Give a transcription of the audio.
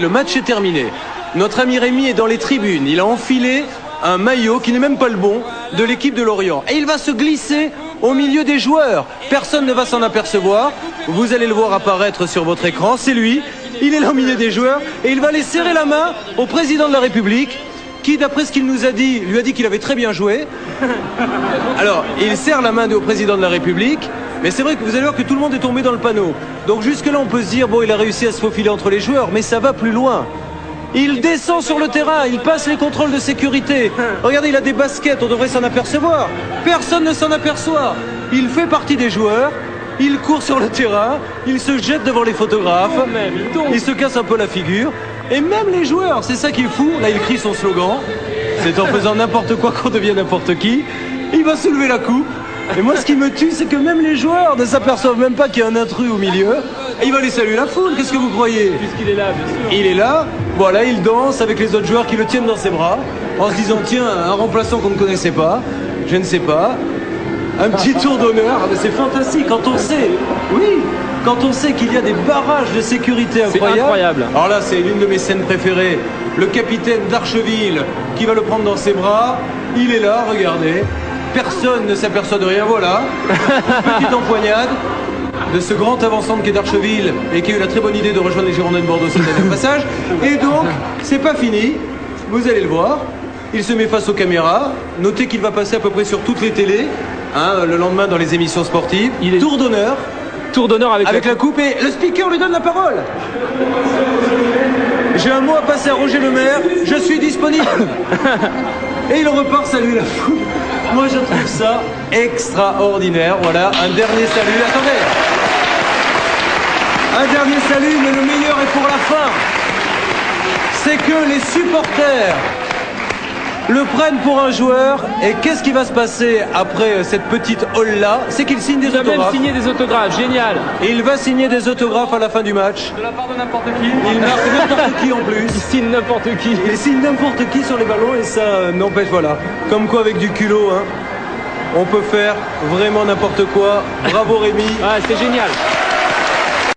Le match est terminé. Notre ami Rémi est dans les tribunes. Il a enfilé un maillot qui n'est même pas le bon de l'équipe de Lorient. Et il va se glisser au milieu des joueurs. Personne ne va s'en apercevoir. Vous allez le voir apparaître sur votre écran. C'est lui. Il est là au milieu des joueurs. Et il va aller serrer la main au président de la République qui, d'après ce qu'il nous a dit, lui a dit qu'il avait très bien joué. Alors, il serre la main au président de la République. Mais c'est vrai que vous allez voir que tout le monde est tombé dans le panneau. Donc jusque-là, on peut se dire, bon, il a réussi à se faufiler entre les joueurs, mais ça va plus loin. Il descend sur le terrain, il passe les contrôles de sécurité. Regardez, il a des baskets, on devrait s'en apercevoir. Personne ne s'en aperçoit. Il fait partie des joueurs, il court sur le terrain, il se jette devant les photographes, il se casse un peu la figure. Et même les joueurs, c'est ça qui est fou. Là, il crie son slogan. C'est en faisant n'importe quoi qu'on devient n'importe qui. Il va soulever la coupe. Et moi, ce qui me tue, c'est que même les joueurs ne s'aperçoivent même pas qu'il y a un intrus au milieu. Et il va aller saluer la foule, qu'est-ce que vous croyez? Puisqu'il est là, bien sûr. Il est là, voilà, il danse avec les autres joueurs qui le tiennent dans ses bras, en se disant, tiens, un remplaçant qu'on ne connaissait pas, je ne sais pas, un petit tour d'honneur. Ah, mais c'est fantastique, quand on sait, oui, quand on sait qu'il y a des barrages de sécurité incroyables. C'est incroyable. Alors là, c'est l'une de mes scènes préférées, le capitaine d'Archeville qui va le prendre dans ses bras, il est là, regardez. Personne ne s'aperçoit de rien, voilà. Une petite empoignade de ce grand avant-centre qui est d'Archeville et qui a eu la très bonne idée de rejoindre les Girondins de Bordeaux cette année au passage. Et donc, c'est pas fini, vous allez le voir. Il se met face aux caméras. Notez qu'il va passer à peu près sur toutes les télés, hein, le lendemain dans les émissions sportives. Tour d'honneur. Tour d'honneur avec la coupe et le speaker lui donne la parole. J'ai un mot à passer à Roger Le Maire, je suis disponible. Et il repart saluer la foule. Moi, je trouve ça extraordinaire. Voilà, un dernier salut. Attendez. Un dernier salut, mais le meilleur est pour la fin. C'est que les supporters le prennent pour un joueur. Et qu'est-ce qui va se passer après cette petite hall-là? C'est qu'il signe des Il va autographes. même signer des autographes, génial. Et il va signer des autographes à la fin du match. De la part de n'importe qui. Il marque n'importe qui en plus. Il signe n'importe qui. Il signe n'importe qui sur les ballons et ça n'empêche, voilà. Comme quoi avec du culot, hein, on peut faire vraiment n'importe quoi. Bravo Rémi. Ah, c'est génial.